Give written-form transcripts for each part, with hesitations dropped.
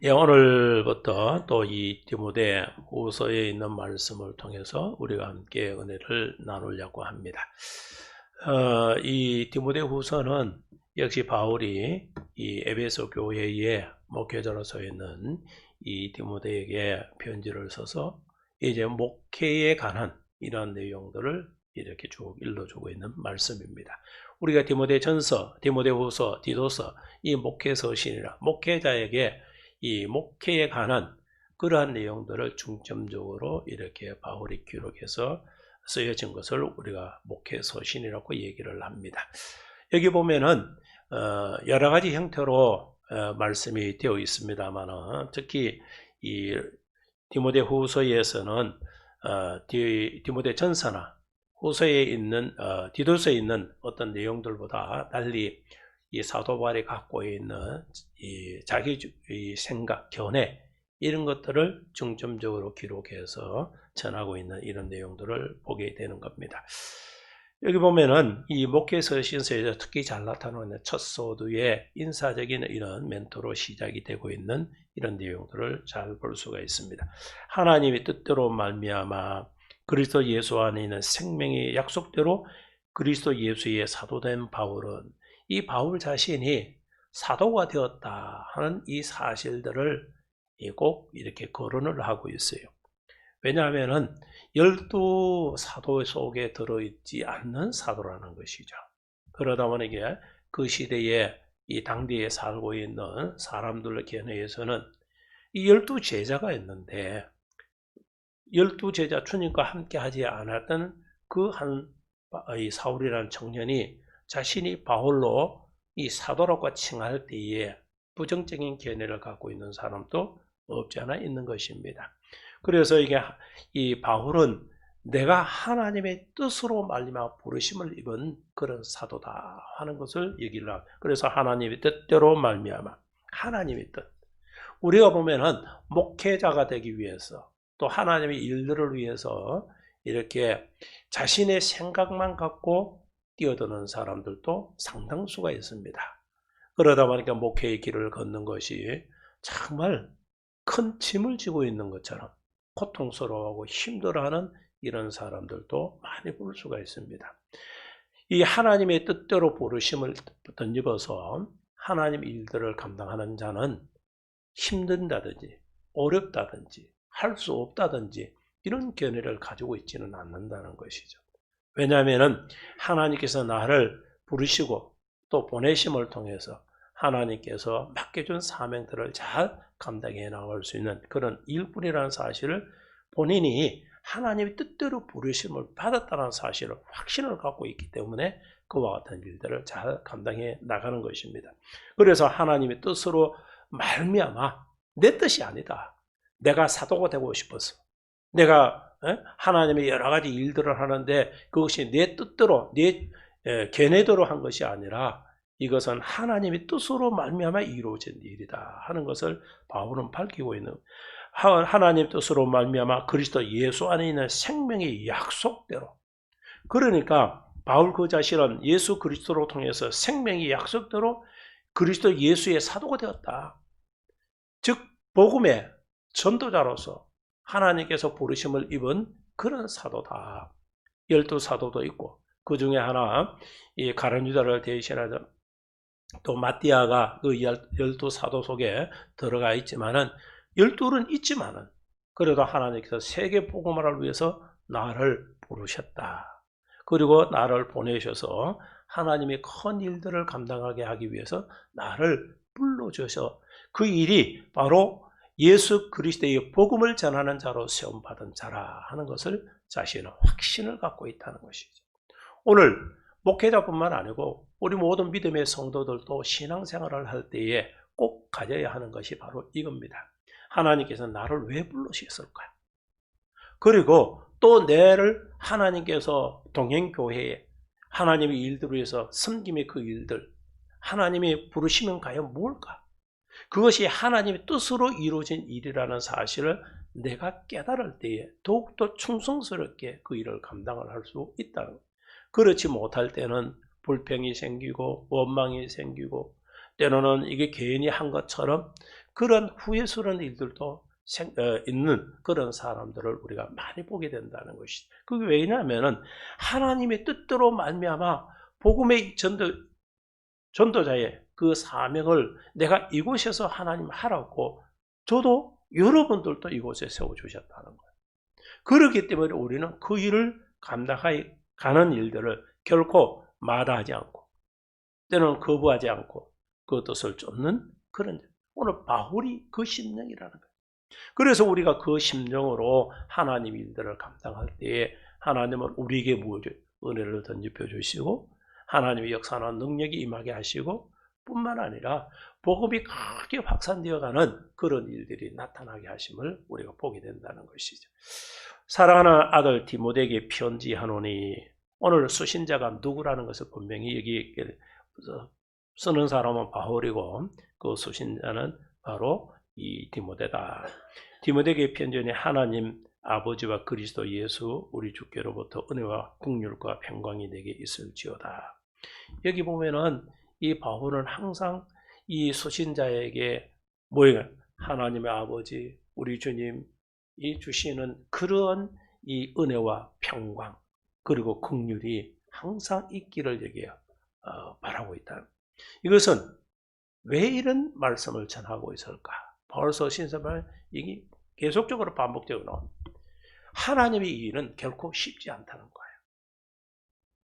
예, 오늘부터 또 이 디모데 후서에 있는 말씀을 통해서 우리가 함께 은혜를 나누려고 합니다. 이 디모데 후서는 역시 바울이 이 에베소 교회의 목회자로서 있는 이 디모데에게 편지를 써서 이제 목회에 관한 이런 내용들을 이렇게 쭉 일러주고 있는 말씀입니다. 우리가 디모데 전서, 디모데 후서, 디도서 이 목회 서신이라 목회자에게 이 목회에 관한 그러한 내용들을 중점적으로 이렇게 바울이 기록해서 쓰여진 것을 우리가 목회 서신이라고 얘기를 합니다. 여기 보면은 여러 가지 형태로 말씀이 되어 있습니다만 특히 이 디모데 후서에서는 디모데 전서나 후서에 있는 디도서에 있는 어떤 내용들보다 달리 이 사도 바울이 갖고 있는 이 자기 생각, 견해 이런 것들을 중점적으로 기록해서 전하고 있는 이런 내용들을 보게 되는 겁니다. 여기 보면은 이 목회 서신서에서 특히 잘 나타나는 첫 소두의 인사적인 이런 멘토로 시작이 되고 있는 이런 내용들을 잘 볼 수가 있습니다. 하나님이 뜻대로 말미암아 그리스도 예수 안에 있는 생명의 약속대로 그리스도 예수의 사도된 바울은 이 바울 자신이 사도가 되었다 하는 이 사실들을 꼭 이렇게 거론을 하고 있어요. 왜냐하면은 12사도 속에 들어있지 않는 사도라는 것이죠. 그러다 보니까 그 시대에 이 당대에 살고 있는 사람들의 견해에서는 이 12제자가 있는데 12제자 주님과 함께 하지 않았던 그 한 사울이라는 청년이 자신이 바울로 이 사도라고 칭할 때에 부정적인 견해를 갖고 있는 사람도 없지 않아 있는 것입니다. 그래서 이게 이 바울은 내가 하나님의 뜻으로 말미암아 부르심을 입은 그런 사도다 하는 것을 얘기를 합니다. 그래서 하나님의 뜻대로 말미암아 하나님의 뜻. 우리가 보면은 목회자가 되기 위해서 또 하나님의 일들을 위해서 이렇게 자신의 생각만 갖고 뛰어드는 사람들도 상당수가 있습니다. 그러다 보니까 목회의 길을 걷는 것이 정말 큰 짐을 지고 있는 것처럼 고통스러워하고 힘들어하는 이런 사람들도 많이 볼 수가 있습니다. 이 하나님의 뜻대로 부르심을 덧입어서 하나님 일들을 감당하는 자는 힘든다든지 어렵다든지 할 수 없다든지 이런 견해를 가지고 있지는 않는다는 것이죠. 왜냐하면 하나님께서 나를 부르시고 또 보내심을 통해서 하나님께서 맡겨준 사명들을 잘 감당해 나갈 수 있는 그런 일꾼이라는 사실을 본인이 하나님의 뜻대로 부르심을 받았다는 사실을 확신을 갖고 있기 때문에 그와 같은 일들을 잘 감당해 나가는 것입니다. 그래서 하나님의 뜻으로 말미암아 내 뜻이 아니다. 내가 사도가 되고 싶어서 내가 하나님의 여러 가지 일들을 하는데 그것이 내 뜻대로 내 견해대로 한 것이 아니라 이것은 하나님의 뜻으로 말미암아 이루어진 일이다 하는 것을 바울은 밝히고 있는 하나님 뜻으로 말미암아 그리스도 예수 안에 있는 생명의 약속대로 그러니까 바울 그 자신은 예수 그리스도로 통해서 생명의 약속대로 그리스도 예수의 사도가 되었다. 즉 복음의 전도자로서 하나님께서 부르심을 입은 그런 사도다. 12사도도 있고 그 중에 하나 이 가룟 유다를 대신하던 또 마띠아가 그 12사도 속에 들어가 있지만은 12는 있지만은 그래도 하나님께서 세계 복음화를 위해서 나를 부르셨다. 그리고 나를 보내셔서 하나님의 큰 일들을 감당하게 하기 위해서 나를 불러주셔서 그 일이 바로 예수 그리스도의 복음을 전하는 자로 세움받은 자라 하는 것을 자신은 확신을 갖고 있다는 것이죠. 오늘 목회자뿐만 아니고 우리 모든 믿음의 성도들도 신앙생활을 할 때에 꼭 가져야 하는 것이 바로 이겁니다. 하나님께서 나를 왜 부르셨을까? 그리고 또 내를 하나님께서 동행교회에 하나님의 일들을 위해서 섬김의 그 일들 하나님이 부르시면 과연 뭘까? 그것이 하나님의 뜻으로 이루어진 일이라는 사실을 내가 깨달을 때에 더욱더 충성스럽게 그 일을 감당을 할 수 있다는 거예요. 그렇지 못할 때는 불평이 생기고 원망이 생기고 때로는 이게 괜히 한 것처럼 그런 후회스러운 일들도 있는 그런 사람들을 우리가 많이 보게 된다는 것이죠. 그게 왜냐하면 하나님의 뜻대로 말미암아 복음의 전도자의 그 사명을 내가 이곳에서 하나님 하라고 저도 여러분들도 이곳에 세워주셨다는 거예요. 그렇기 때문에 우리는 그 일을 감당하여 가는 일들을 결코 마다하지 않고 때로는 거부하지 않고 그 뜻을 쫓는 그런 오늘 바울이 그 심령이라는 거예요. 그래서 우리가 그 심령으로 하나님 일들을 감당할 때에 하나님은 우리에게 무엇을 은혜를 던집혀 주시고 하나님의 역사나 능력이 임하게 하시고 뿐만 아니라 복음이 크게 확산되어가는 그런 일들이 나타나게 하심을 우리가 보게 된다는 것이죠. 사랑하는 아들 디모데에게 편지하노니 오늘 수신자가 누구라는 것을 분명히 여기 쓰는 사람은 바울이고 그 수신자는 바로 이 디모데다. 디모데에게 편지하니 하나님 아버지와 그리스도 예수 우리 주께로부터 은혜와 긍휼과 평강이 내게 있을지어다. 여기 보면은 이 바울은 항상 이 수신자에게 뭐예요? 하나님의 아버지, 우리 주님이 주시는 그런 이 은혜와 평강 그리고 긍휼이 항상 있기를 여기에 바라고 있다. 이것은 왜 이런 말씀을 전하고 있을까? 바울 서신서는 이게 계속적으로 반복되고 나옵니다. 하나님의 일은 결코 쉽지 않다는 거예요.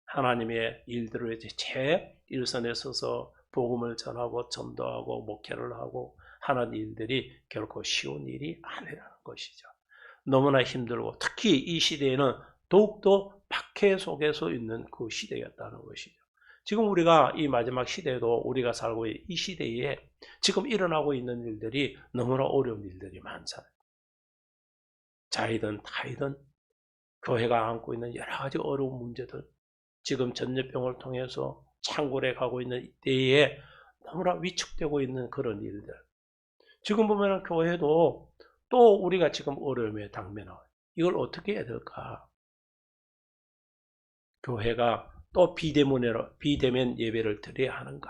하나님의 일들을 위해 제 일선에 서서 복음을 전하고 전도하고 목회를 하고 하는 일들이 결코 쉬운 일이 아니라는 것이죠. 너무나 힘들고 특히 이 시대에는 더욱더 박해 속에서 있는 그 시대였다는 것이죠. 지금 우리가 이 마지막 시대에도 우리가 살고 있는 이 시대에 지금 일어나고 있는 일들이 너무나 어려운 일들이 많잖아요. 자이든 타이든 교회가 안고 있는 여러 가지 어려운 문제들, 지금 전염병을 통해서 창궐해 가고 있는 때에 너무나 위축되고 있는 그런 일들. 지금 보면 교회도 또 우리가 지금 어려움에 당면하고 이걸 어떻게 해야 될까? 교회가 또 비대면 예배를 드려야 하는가?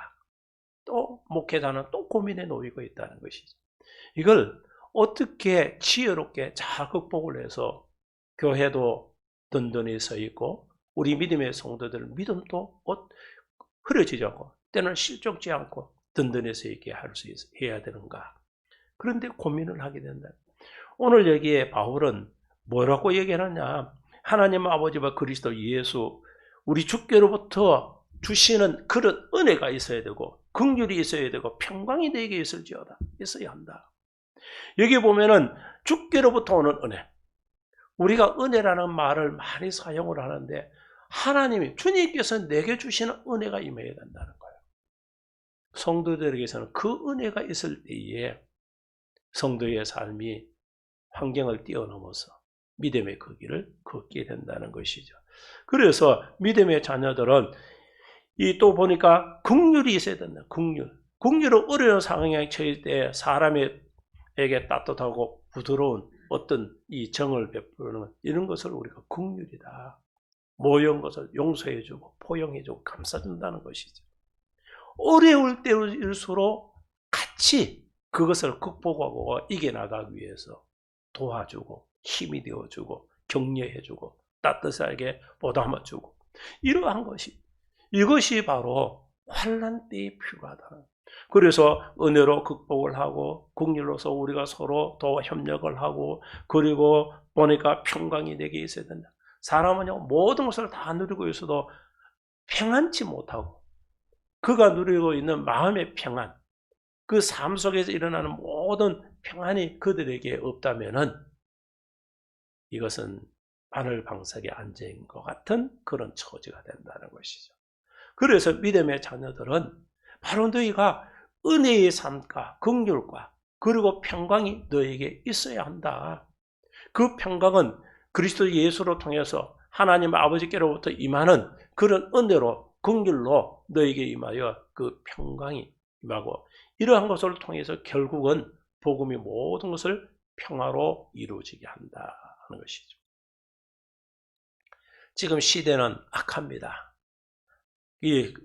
또 목회자는 또 고민에 놓이고 있다는 것이죠. 이걸 어떻게 지혜롭게 잘 극복을 해서 교회도 든든히 서 있고 우리 믿음의 성도들 믿음도 흐려지지 않고 때는 실족지 않고 든든히 서 있게 해야 되는가? 그런데 고민을 하게 된다. 오늘 여기에 바울은 뭐라고 얘기하느냐? 하나님 아버지와 그리스도 예수 우리 주께로부터 주시는 그런 은혜가 있어야 되고 긍휼이 있어야 되고 평강이 내게 있을지어다. 있어야 한다. 여기 보면은 주께로부터 오는 은혜. 우리가 은혜라는 말을 많이 사용을 하는데 하나님이 주님께서 내게 주시는 은혜가 임해야 된다는 거예요. 성도들에게서는 그 은혜가 있을 때에 성도의 삶이 환경을 뛰어넘어서 믿음의 그 길을 걷게 된다는 것이죠. 그래서 믿음의 자녀들은 이 또 보니까 긍휼이 있어야 된다. 긍휼은 어려운 상황에 처할 때 사람에게 따뜻하고 부드러운 어떤 이 정을 베푸는 이런 것을 우리가 긍휼이다. 모여온 것을 용서해주고 포용해주고 감싸준다는 것이죠. 어려울 때일수록 같이 그것을 극복하고 이겨나가기 위해서 도와주고 힘이 되어주고 격려해주고 따뜻하게 보담아주고 이러한 이것이 바로 환난 때에 필요하다. 그래서 은혜로 극복을 하고 긍휼로서 우리가 서로 더 협력을 하고 그리고 보니까 평강이 내게 있어야 된다. 사람은요 모든 것을 다 누리고 있어도 평안치 못하고 그가 누리고 있는 마음의 평안 그 삶 속에서 일어나는 모든 평안이 그들에게 없다면은 이것은 바늘방석에 앉아있는 것 같은 그런 처지가 된다는 것이죠. 그래서 믿음의 자녀들은 바로 너희가 은혜의 삶과 긍휼과 그리고 평강이 너에게 있어야 한다. 그 평강은 그리스도 예수로 통해서 하나님 아버지께로부터 임하는 그런 은혜로 긍휼로 너에게 임하여 그 평강이 임하고 이러한 것을 통해서 결국은 복음이 모든 것을 평화로 이루어지게 한다는 것이죠. 지금 시대는 악합니다.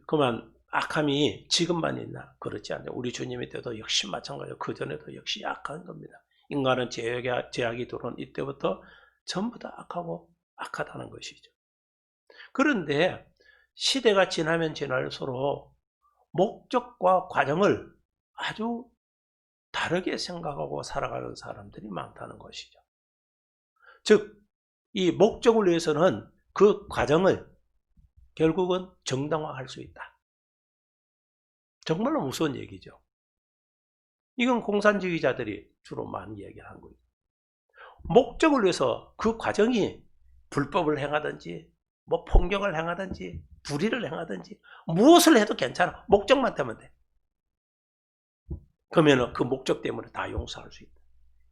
그만 악함이 지금만 있나? 그렇지 않아요. 우리 주님의 때도 역시 마찬가지로 그전에도 역시 악한 겁니다. 인간은 제약이 들어온 이때부터 전부 다 악하고 악하다는 것이죠. 그런데 시대가 지나면 지날수록 목적과 과정을 아주 다르게 생각하고 살아가는 사람들이 많다는 것이죠. 즉, 이 목적을 위해서는 그 과정을 결국은 정당화할 수 있다. 정말로 무서운 얘기죠. 이건 공산주의자들이 주로 많이 얘기하는 거예요. 목적을 위해서 그 과정이 불법을 행하든지 뭐 폭력을 행하든지 불의를 행하든지 무엇을 해도 괜찮아. 목적만 되면 돼. 그러면 그 목적 때문에 다 용서할 수 있다.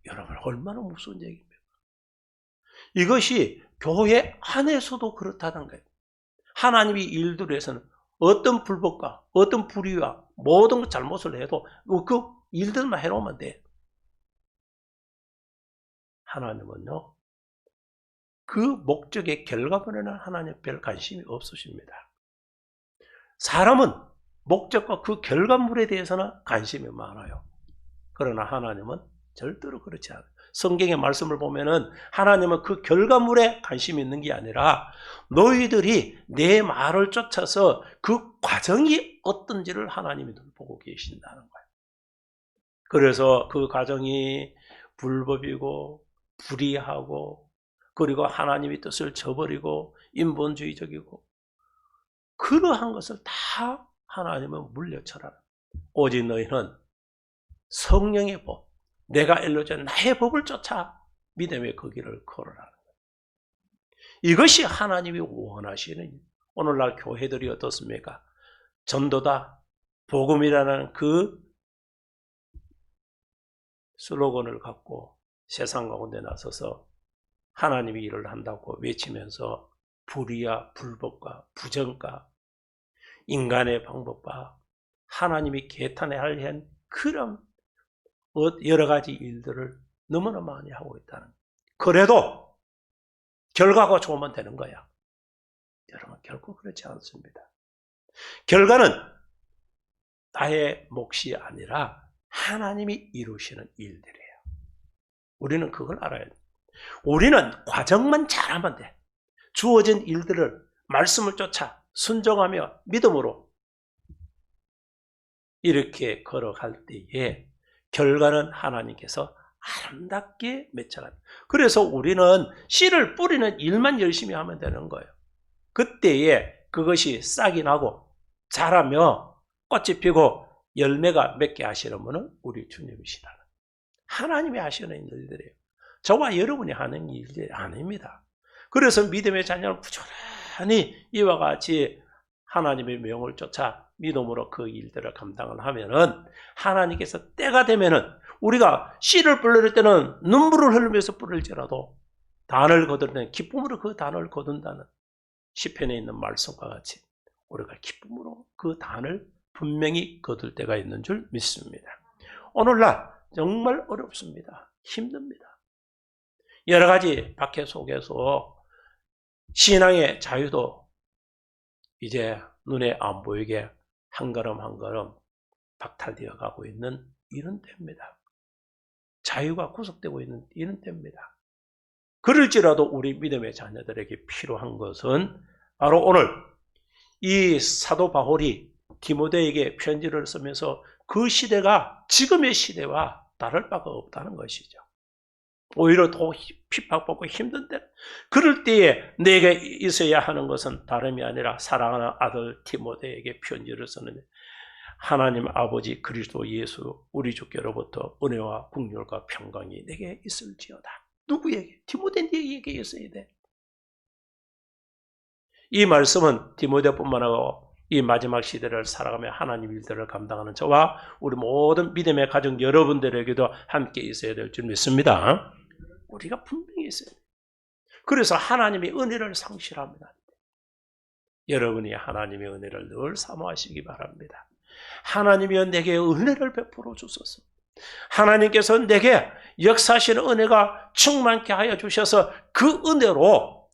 여러분, 얼마나 무서운 얘기입니까? 이것이 교회 안에서도 그렇다는 거예요. 하나님이 일들을 해서는 어떤 불법과 어떤 불의와 모든 잘못을 해도 그 일들만 해놓으면 돼. 하나님은요, 그 목적의 결과물에는 하나님 별 관심이 없으십니다. 사람은 목적과 그 결과물에 대해서는 관심이 많아요. 그러나 하나님은 절대로 그렇지 않아요. 성경의 말씀을 보면은 하나님은 그 결과물에 관심이 있는 게 아니라 너희들이 내 말을 쫓아서 그 과정이 어떤지를 하나님이 보고 계신다는 거예요. 그래서 그 과정이 불법이고 불의하고 그리고 하나님의 뜻을 저버리고 인본주의적이고 그러한 것을 다 하나님은 물려쳐라. 오직 너희는 성령의 법, 내가 일러준 나의 법을 쫓아 믿음의 그 길을 걸어라는 거예요. 이것이 하나님이 원하시는, 오늘날 교회들이 어떻습니까? 전도다, 복음이라는 그 슬로건을 갖고 세상 가운데 나서서 하나님의 일을 한다고 외치면서 불의와 불법과 부정과 인간의 방법과 하나님이 개탄해야 할 그런 여러 가지 일들을 너무나 많이 하고 있다는 거예요. 그래도 결과가 좋으면 되는 거야. 여러분, 결코 그렇지 않습니다. 결과는 나의 몫이 아니라 하나님이 이루시는 일들이에요. 우리는 그걸 알아야 돼요. 우리는 과정만 잘하면 돼. 주어진 일들을 말씀을 쫓아 순종하며 믿음으로 이렇게 걸어갈 때에 결과는 하나님께서 아름답게 맺혀갑니다. 그래서 우리는 씨를 뿌리는 일만 열심히 하면 되는 거예요. 그때에 그것이 싹이 나고 자라며 꽃이 피고 열매가 맺게 하시는 분은 우리 주님이시라는 하나님이 하시는 일들이에요. 저와 여러분이 하는 일들이 아닙니다. 그래서 믿음의 자녀는 부지런히 이와 같이 하나님의 명을 쫓아 믿음으로 그 일들을 감당을 하면은 하나님께서 때가 되면은 우리가 씨를 뿌릴 때는 눈물을 흘리면서 뿌릴지라도 단을 거둘 때는 기쁨으로 그 단을 거둔다는 시편에 있는 말씀과 같이 우리가 기쁨으로 그 단을 분명히 거둘 때가 있는 줄 믿습니다. 오늘날 정말 어렵습니다. 힘듭니다. 여러 가지 박해 속에서 신앙의 자유도 이제 눈에 안 보이게 한 걸음 한 걸음 박탈되어 가고 있는 이런 때입니다. 자유가 구속되고 있는 이런 때입니다. 그럴지라도 우리 믿음의 자녀들에게 필요한 것은 바로 오늘 이 사도 바울이 디모데에게 편지를 쓰면서 그 시대가 지금의 시대와 다를 바가 없다는 것이죠. 오히려 더 핍박받고 힘든 때, 그럴 때에 내게 있어야 하는 것은 다름이 아니라 사랑하는 아들 디모데에게 편지를 쓰는데 하나님 아버지 그리스도 예수 우리 주께로부터 은혜와 긍휼과 평강이 내게 있을지어다. 누구에게? 디모데에게 있어야 돼. 이 말씀은 디모데뿐만 아니라 이 마지막 시대를 살아가며 하나님 일들을 감당하는 저와 우리 모든 믿음의 가정 여러분들에게도 함께 있어야 될 줄 믿습니다. 우리가 분명히 있어야 돼요. 그래서 하나님의 은혜를 상실합니다. 여러분이 하나님의 은혜를 늘 사모하시기 바랍니다. 하나님이여 내게 은혜를 베풀어 주소서. 하나님께서 내게 역사하시는 은혜가 충만케 하여 주셔서 그 은혜로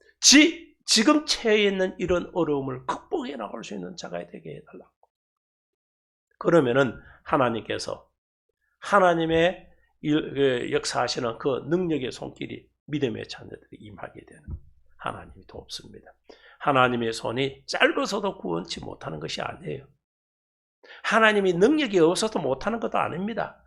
지금 처해 있는 이런 어려움을 극복해 나갈 수 있는 자가 되게 해달라고. 그러면은 하나님께서 하나님의 역사하시는 그 능력의 손길이 믿음의 자녀들이 임하게 되는, 하나님이 돕습니다. 하나님의 손이 짧아서도 구원치 못하는 것이 아니에요. 하나님이 능력이 없어서 못하는 것도 아닙니다.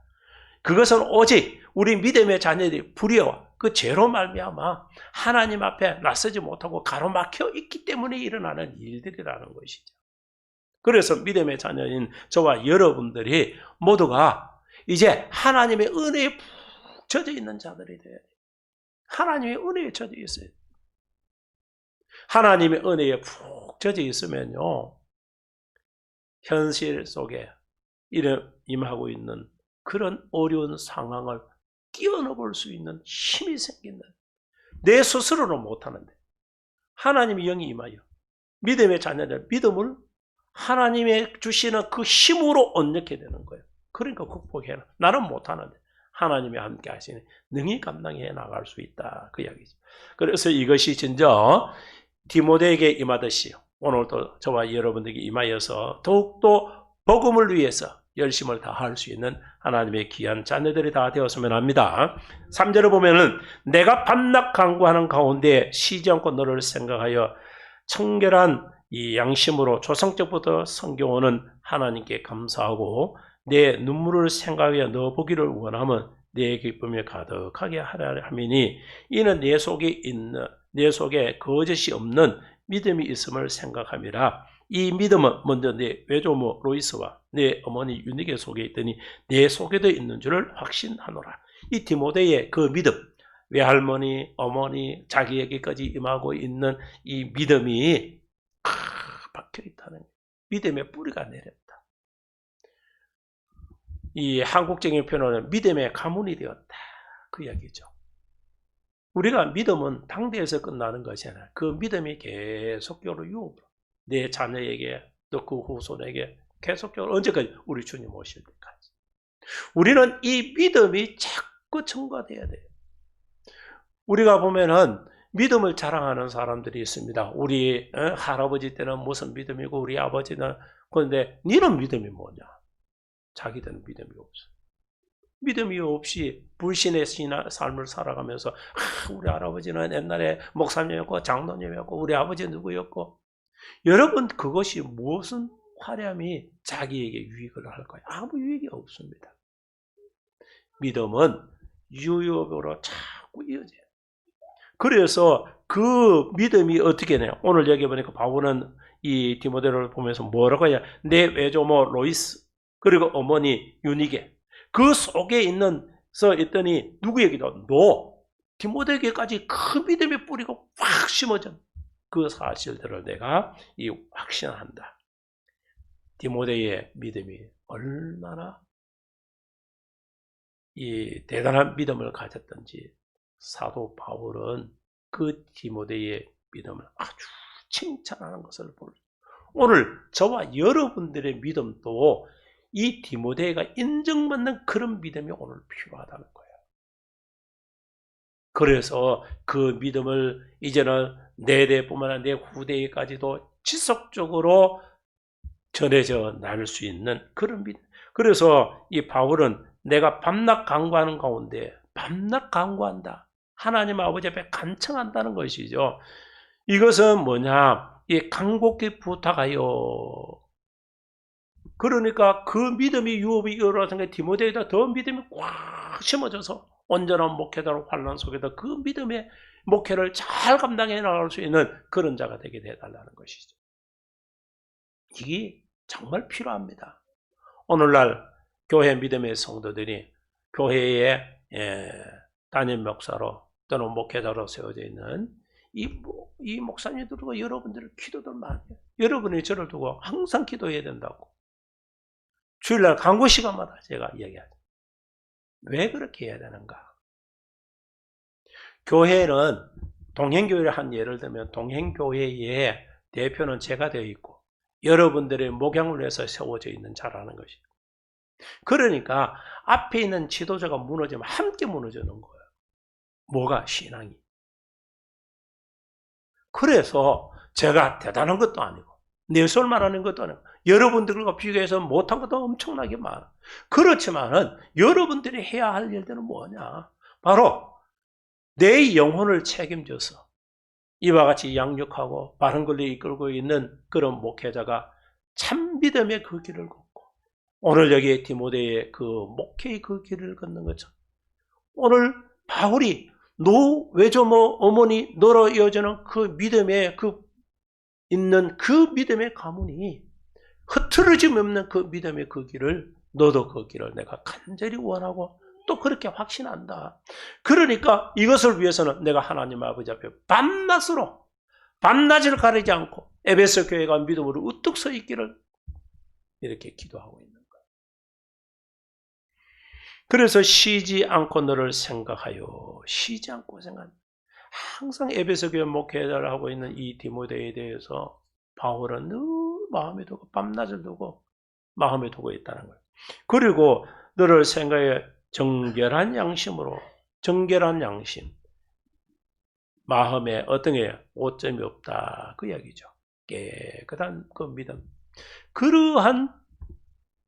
그것은 오직 우리 믿음의 자녀들이 불의와 그 죄로 말미암아 하나님 앞에 나서지 못하고 가로막혀 있기 때문에 일어나는 일들이라는 것이죠. 그래서 믿음의 자녀인 저와 여러분들이 모두가 이제 하나님의 은혜에 푹 젖어 있는 자들이 돼야 돼요. 하나님의 은혜에 젖어 있어요. 하나님의 은혜에 푹 젖어 있으면요, 현실 속에 임하고 있는 그런 어려운 상황을 뛰어넘을 수 있는 힘이 생긴다. 내 스스로는 못하는데 하나님이 영이 임하여 믿음의 자녀들 믿음을 하나님의 주시는 그 힘으로 얻게 되는 거예요. 그러니까 극복해라. 나는 못하는데 하나님이 함께 하시니 능히 감당해 나갈 수 있다. 그 이야기죠. 그래서 이것이 진짜 디모데에게 임하듯이 오늘도 저와 여러분들에게 임하여서 더욱더 복음을 위해서 열심을 다할 수 있는 하나님의 귀한 자녀들이 다 되었으면 합니다. 3절을 보면은 내가 밤낮 간구하는 가운데 쉬지 않고 너를 생각하여 청결한 이 양심으로 조상적부터 섬겨오는 하나님께 감사하고 내 눈물을 생각하여 너 보기를 원하면 내 기쁨에 가득하게 하라 하미니 이는 내 속에 거짓이 없는 믿음이 있음을 생각함이라. 이 믿음은 먼저 내 외조모 로이스와 내 어머니 유니게 속에 있더니 내 속에도 있는 줄을 확신하노라. 이 디모데의 그 믿음, 외할머니, 어머니, 자기에게까지 임하고 있는 이 믿음이 박혀있다는 믿음의 뿌리가 내렸다. 이 한국적인 표현은 믿음의 가문이 되었다. 그 이야기죠. 우리가 믿음은 당대에서 끝나는 것이 아니라 그 믿음이 계속적으로 유업으로 내 자녀에게 또 그 후손에게 계속적으로 언제까지? 우리 주님 오실 때까지. 우리는 이 믿음이 자꾸 증가돼야 돼요. 우리가 보면은 믿음을 자랑하는 사람들이 있습니다. 우리 할아버지 때는 무슨 믿음이고 우리 아버지는, 그런데 너는 믿음이 뭐냐? 자기들은 믿음이 없어. 믿음이 없이 불신의 삶을 살아가면서 우리 할아버지는 옛날에 목사님이었고 장로님이었고 우리 아버지 누구였고, 여러분 그것이 무슨 화려함이 자기에게 유익을 할까요? 아무 유익이 없습니다. 믿음은 유업으로 자꾸 이어져요. 그래서 그 믿음이 어떻게 되냐? 오늘 여기 보니까 바울은 이 디모데를 보면서 뭐라고 해야? 내 외조모 로이스 그리고 어머니 유니게 그 속에 있더니 누구에게도 너 디모데에게까지 그 믿음의 뿌리가 확 심어진 그 사실들을 내가 확신한다. 디모데의 믿음이 얼마나 이 대단한 믿음을 가졌던지 사도 바울은 그 디모데의 믿음을 아주 칭찬하는 것을 보여요. 오늘 저와 여러분들의 믿음도 이 디모데가 인정받는 그런 믿음이 오늘 필요하다는 거예요. 그래서 그 믿음을 이제는 내 대뿐만 아니라 내 후대에까지도 지속적으로 전해져 나눌 수 있는 그런 믿음. 그래서 이 바울은 내가 밤낮 간구하는 가운데 밤낮 간구한다. 하나님 아버지 앞에 간청한다는 것이죠. 이것은 뭐냐? 이 간곡히 부탁하여. 그러니까 그 믿음이 유업이 일어나서 디모데에다 더 믿음이 꽉 심어져서 온전한 목회자로 환난 속에서 그 믿음의 목회를 잘 감당해 나갈 수 있는 그런 자가 되게 해달라는 것이죠. 이게 정말 필요합니다. 오늘날 교회 믿음의 성도들이 교회에 담임 목사로 또는 목회자로 세워져 있는 이 목사님들과 여러분들의 기도들 많이 해요. 여러분이 저를 두고 항상 기도해야 된다고. 주일날 간구 시간마다 제가 이야기하죠. 왜 그렇게 해야 되는가? 교회는 동행교회를 한 예를 들면 동행교회의 대표는 제가 되어 있고 여러분들의 목양을 위해서 세워져 있는 자라는 것이죠. 그러니까 앞에 있는 지도자가 무너지면 함께 무너지는 거예요. 뭐가? 신앙이. 그래서 제가 대단한 것도 아니고 내 소리 말하는 것도 아니고 여러분들과 비교해서 못한 것도 엄청나게 많아. 그렇지만은 여러분들이 해야 할 일들은 뭐냐? 바로 내 영혼을 책임져서 이와 같이 양육하고 바른 권리 이끌고 있는 그런 목회자가 참 믿음의 그 길을 걷고, 오늘 여기 디모데의 그 목회의 그 길을 걷는 것처럼 오늘 바울이 외조모 어머니 너로 이어지는 그 믿음의 그 있는 그 믿음의 가문이 흐트러짐 없는 그 믿음의 그 길을, 너도 그 길을 내가 간절히 원하고 또 그렇게 확신한다. 그러니까 이것을 위해서는 내가 하나님 아버지 앞에 밤낮을 가리지 않고 에베소 교회가 믿음으로 우뚝 서 있기를 이렇게 기도하고 있는 거예요. 그래서 쉬지 않고 너를 생각하여, 쉬지 않고 생각한다. 항상 에베소 교회 목회자를 하고 있는 이 디모데에 대해서 바울은 늘 마음에 두고 밤낮을 두고 마음에 두고 있다는 거예요. 그리고 너를 생각해 정결한 양심으로, 정결한 양심, 마음에 어떤 게 오점이 없다 그 이야기죠. 깨끗한 그 믿음, 그러한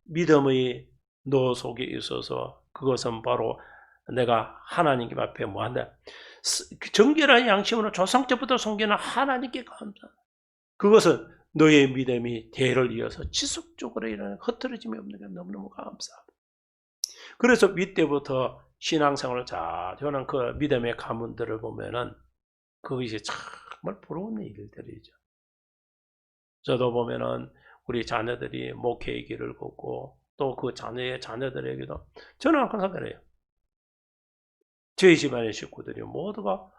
믿음의 너 속에 있어서 그것은 바로 내가 하나님 앞에 뭐한다? 정결한 양심으로 조상때부터 섬기는 하나님께 감사한다. 그것은 너의 믿음이 대를 이어서 지속적으로 일어나는 흐트러짐이 없는 게 너무너무 감사하다. 그래서 윗때부터 신앙생활을 잘 해오는 그 믿음의 가문들을 보면은 그것이 정말 부러운 일들이죠. 저도 보면은 우리 자녀들이 목회의 길을 걷고 또 그 자녀의 자녀들에게도 저는 항상 그래요. 저희 집안의 식구들이 모두가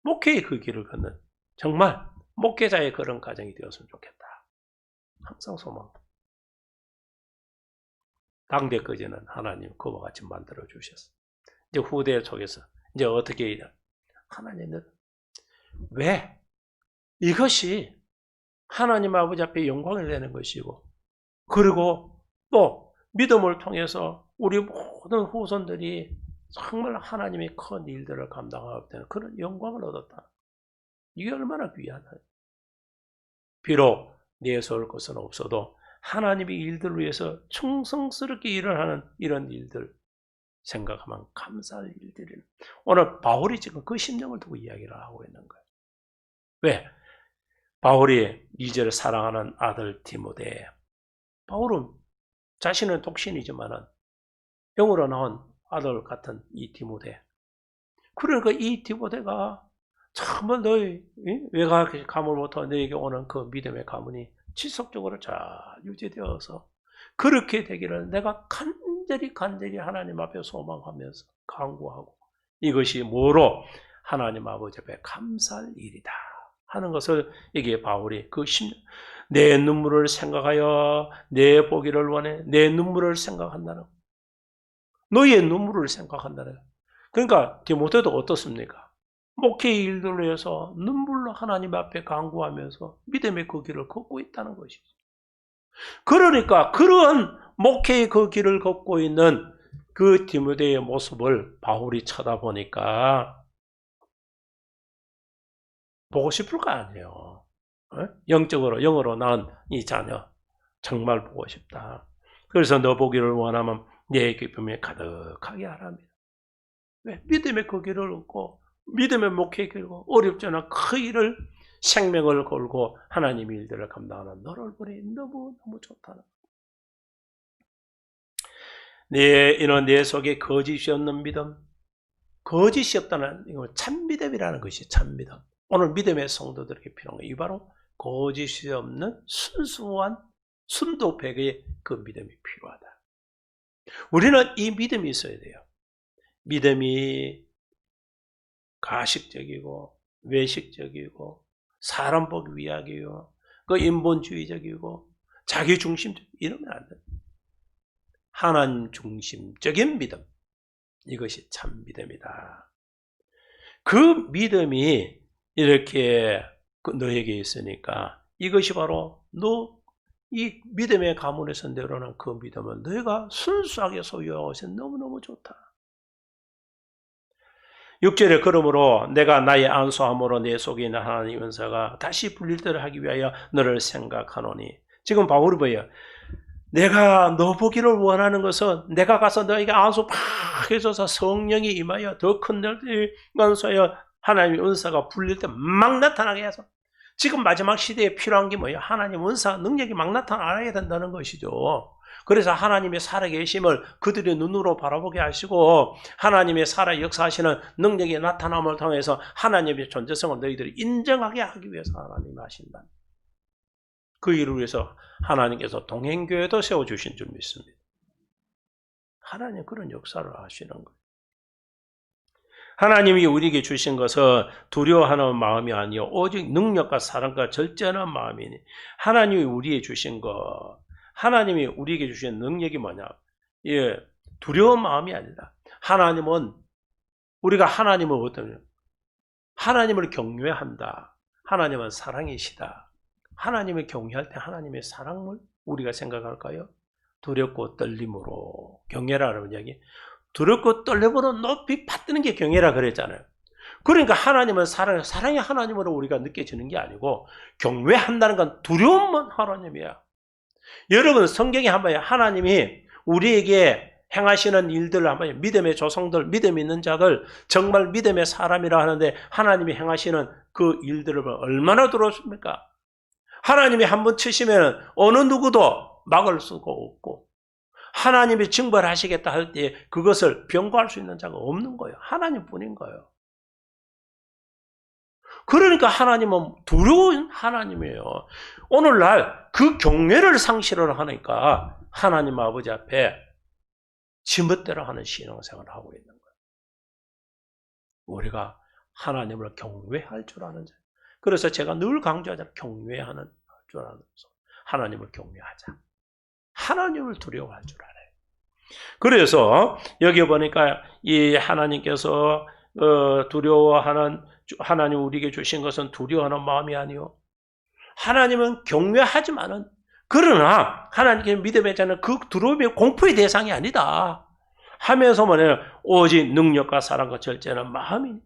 목회의 그 길을 걷는 정말 목회자의 그런 가정이 되었으면 좋겠다. 항상 소망. 당대까지는 하나님 그와 같이 만들어 주셨어요. 이제 후대 속에서 이제 어떻게 해야 하나님은 왜 이것이 하나님 아버지 앞에 영광을 내는 것이고, 그리고 또 믿음을 통해서 우리 모든 후손들이 정말 하나님의 큰 일들을 감당하게 되는 그런 영광을 얻었다. 이게 얼마나 귀하다. 비록 내에서 올 것은 없어도 하나님의 일들을 위해서 충성스럽게 일을 하는 이런 일들 생각하면 감사할 일들이에요. 오늘 바울이 지금 그 심령을 두고 이야기를 하고 있는 거예요. 왜? 바울이 2절을 사랑하는 아들 디모데. 바울은 자신은 독신이지만은 영으로 나온 아들 같은 이 디모데. 그러니까 이 디모데가 정말 너희 외가 가문부터 너에게 오는 그 믿음의 가문이 지속적으로 잘 유지되어서 그렇게 되기를 내가 간절히 하나님 앞에 소망하면서 간구하고, 이것이 뭐로 하나님 아버지 앞에 감사할 일이다 하는 것을 이게 바울이 그 내 눈물을 생각하여 내 보기를 원해, 내 눈물을 생각한다는, 너의 눈물을 생각한다는. 그러니까 디모데도 어떻습니까? 목회의 일들로 해서 눈물로 하나님 앞에 간구하면서 믿음의 그 길을 걷고 있다는 것이죠. 그러니까 그러한 목회의 그 길을 걷고 있는 그 디모데의 모습을 바울이 쳐다보니까 보고 싶을 거 아니에요. 영적으로, 영으로 낳은 이 자녀 정말 보고 싶다. 그래서 너 보기를 원하면 내 기쁨에 가득하게 하랍니다. 왜? 믿음의 그 길을 얻고 믿음의 목회의 길을 어렵지 않아 그 일을 생명을 걸고 하나님의 일들을 감당하는 너를 보니 너무너무 좋다는. 이는 내 속에 거짓이 없는 믿음, 거짓이 없다는 이거 참믿음이라는 것이 참믿음. 오늘 믿음의 성도들에게 필요한 거예요. 이 바로 거짓이 없는 순수한 순도백의 그 믿음이 필요하다. 우리는 이 믿음이 있어야 돼요. 믿음이 가식적이고 외식적이고 사람 보기 위하기요, 그 인본주의적이고 자기중심적 이러면 안 돼. 하나님 중심적인 믿음, 이것이 참 믿음이다. 그 믿음이 이렇게 너에게 있으니까 이것이 바로 너 이 믿음의 가문에서 내려오는 그 믿음은 너희가 순수하게 소유하고 있어 너무너무 좋다. 6절에 그러므로 내가 나의 안수함으로 내 속에 있는 하나님의 은사가 다시 분릴대로 하기 위하여 너를 생각하노니 지금 바울이 뭐예요? 내가 너 보기를 원하는 것은 내가 가서 너에게 안수 팍 해줘서 성령이 임하여 더 큰 능력을 하나님의 은사가 불릴 때 막 나타나게 해서 지금 마지막 시대에 필요한 게 뭐예요? 하나님 은사 능력이 막 나타나야 된다는 것이죠. 그래서 하나님의 살아계심을 그들의 눈으로 바라보게 하시고 하나님의 살아 역사하시는 능력의 나타남을 통해서 하나님의 존재성을 너희들이 인정하게 하기 위해서 하나님이 하신다. 그 일을 위해서 하나님께서 동행교회도 세워주신 줄 믿습니다. 하나님 그런 역사를 하시는 거예요. 하나님이 우리에게 주신 것은 두려워하는 마음이 아니요 오직 능력과 사랑과 절제하는 마음이니 하나님이 우리에게 주신 것, 하나님이 우리에게 주신 능력이 뭐냐? 예, 두려운 마음이 아니라 하나님은 우리가 하나님을 어떠냐? 하나님을 경외한다. 하나님은 사랑이시다. 하나님을 경외할 때 하나님의 사랑을 우리가 생각할까요? 두렵고 떨림으로 경외라는 이야기. 두렵고 떨림으로 높이 받드는 게 경외라 그랬잖아요. 그러니까 하나님은 사랑의 하나님으로 우리가 느껴지는 게 아니고 경외한다는 건 두려움만 하나님이야. 여러분 성경에 한번 하나님이 우리에게 행하시는 일들을 한번 믿음의 조상들, 믿음 있는 자들, 정말 믿음의 사람이라 하는데 하나님이 행하시는 그 일들을 얼마나 두렵습니까? 하나님이 한번 치시면 어느 누구도 막을 수가 없고 하나님이 징벌하시겠다 할 때 그것을 병거할 수 있는 자가 없는 거예요. 하나님뿐인 거예요. 그러니까 하나님은 두려운 하나님이에요. 오늘날 그 경외를 상실을 하니까 하나님 아버지 앞에 지멋대로 하는 신앙생활을 하고 있는 거예요. 우리가 하나님을 경외할 줄 아는 자. 그래서 제가 늘 강조하잖아요. 경외하는 줄 아는 자. 하나님을 경외하자. 하나님을 두려워할 줄 알아요. 그래서 여기 보니까 이 하나님께서 두려워하는 하나님 우리에게 주신 것은 두려워하는 마음이 아니요. 하나님은 경외하지만은 그러나 하나님께 믿음의 자는 그 두려움이 공포의 대상이 아니다. 하면서 뭐냐면 오직 능력과 사랑과 절제하는 마음이니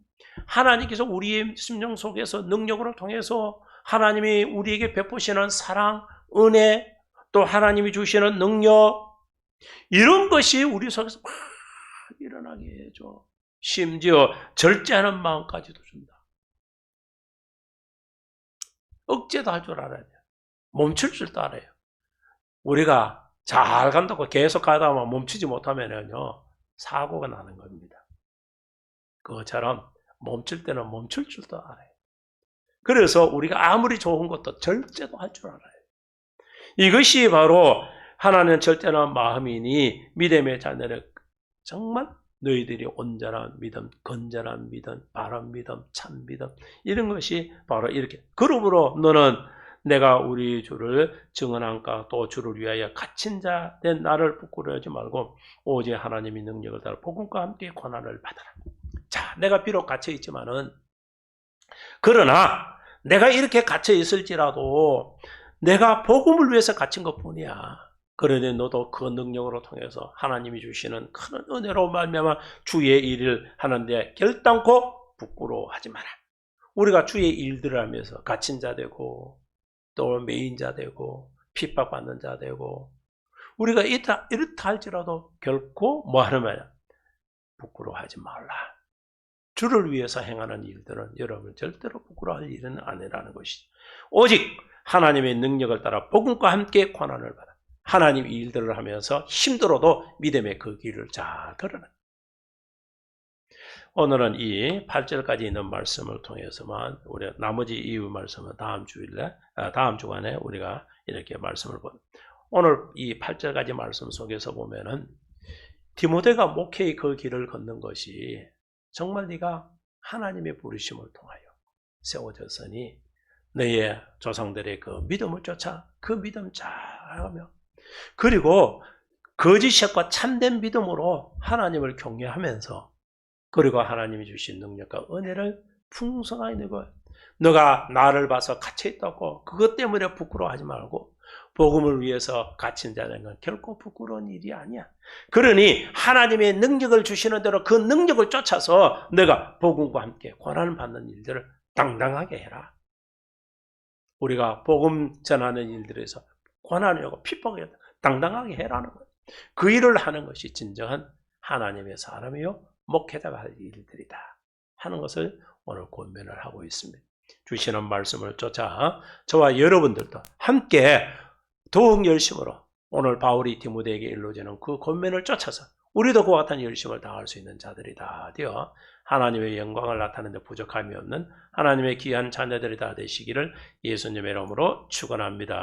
하나님께서 우리의 심령 속에서 능력으로 통해서 하나님이 우리에게 베푸시는 사랑, 은혜, 또 하나님이 주시는 능력 이런 것이 우리 속에서 막 일어나게 해줘. 심지어 절제하는 마음까지도 준다. 억제도 할 줄 알아야 돼요. 멈출 줄도 알아요. 우리가 잘 간다고 계속 가다 보면 멈추지 못하면요 사고가 나는 겁니다. 그것처럼 멈출 때는 멈출 줄도 알아요. 그래서 우리가 아무리 좋은 것도 절제도 할 줄 알아요. 이것이 바로 하나님은 절대는 마음이니 믿음의 자녀를 정말 너희들이 온전한 믿음, 건전한 믿음, 바른 믿음, 참 믿음 이런 것이 바로 이렇게 그러므로 너는 내가 우리 주를 증언한가 또 주를 위하여 갇힌 자 된 나를 부끄러워하지 말고 오직 하나님의 능력을 따라 복음과 함께 고난을 받아라. 자, 내가 비록 갇혀 있지만은 그러나 내가 이렇게 갇혀 있을지라도 내가 복음을 위해서 갇힌 것뿐이야. 그러니 너도 그 능력으로 통해서 하나님이 주시는 큰 은혜로 말미암아 주의 일을 하는데 결단코 부끄러워하지 마라. 우리가 주의 일들을 하면서 갇힌 자 되고 또 매인 자 되고 핍박받는 자 되고 우리가 이렇다 할지라도 결코 뭐 하는 말이야? 부끄러워하지 말라. 주를 위해서 행하는 일들은 여러분 절대로 부끄러워할 일은 아니라는 것이죠. 오직 하나님의 능력을 따라 복음과 함께 고난을 받아 하나님 일들을 하면서 힘들어도 믿음의 그 길을 잘 걸어라. 오늘은 이 8절까지 있는 말씀을 통해서만 우리 나머지 이후 말씀은 다음 주간에 우리가 이렇게 말씀을 본. 오늘 이 8절까지 말씀 속에서 보면은 디모데가 목회의 그 길을 걷는 것이 정말 네가 하나님의 부르심을 통하여 세워졌으니 너의 조상들의 그 믿음을 쫓아 그 믿음 잘하며 그리고 거짓과 참된 믿음으로 하나님을 경외하면서 그리고 하나님이 주신 능력과 은혜를 풍성하게 누고 너가 나를 봐서 갇혀있다고 그것 때문에 부끄러워하지 말고 복음을 위해서 갇힌 자는 건 결코 부끄러운 일이 아니야. 그러니 하나님의 능력을 주시는 대로 그 능력을 쫓아서 너가 복음과 함께 고난을 받는 일들을 당당하게 해라. 우리가 복음 전하는 일들에서 고난을 하고 핍박을 당당하게 해라는 거예요. 그 일을 하는 것이 진정한 하나님의 사람이요 목회자가 할 일들이다 하는 것을 오늘 권면을 하고 있습니다. 주시는 말씀을 쫓아 저와 여러분들도 함께 더욱 열심으로 오늘 바울이 디모데에게 일러주는 그 권면을 쫓아서 우리도 그와 같은 열심을 다할 수 있는 자들이다 되어 하나님의 영광을 나타내는 데 부족함이 없는 하나님의 귀한 자녀들이 다 되시기를 예수님의 이름으로 축원합니다.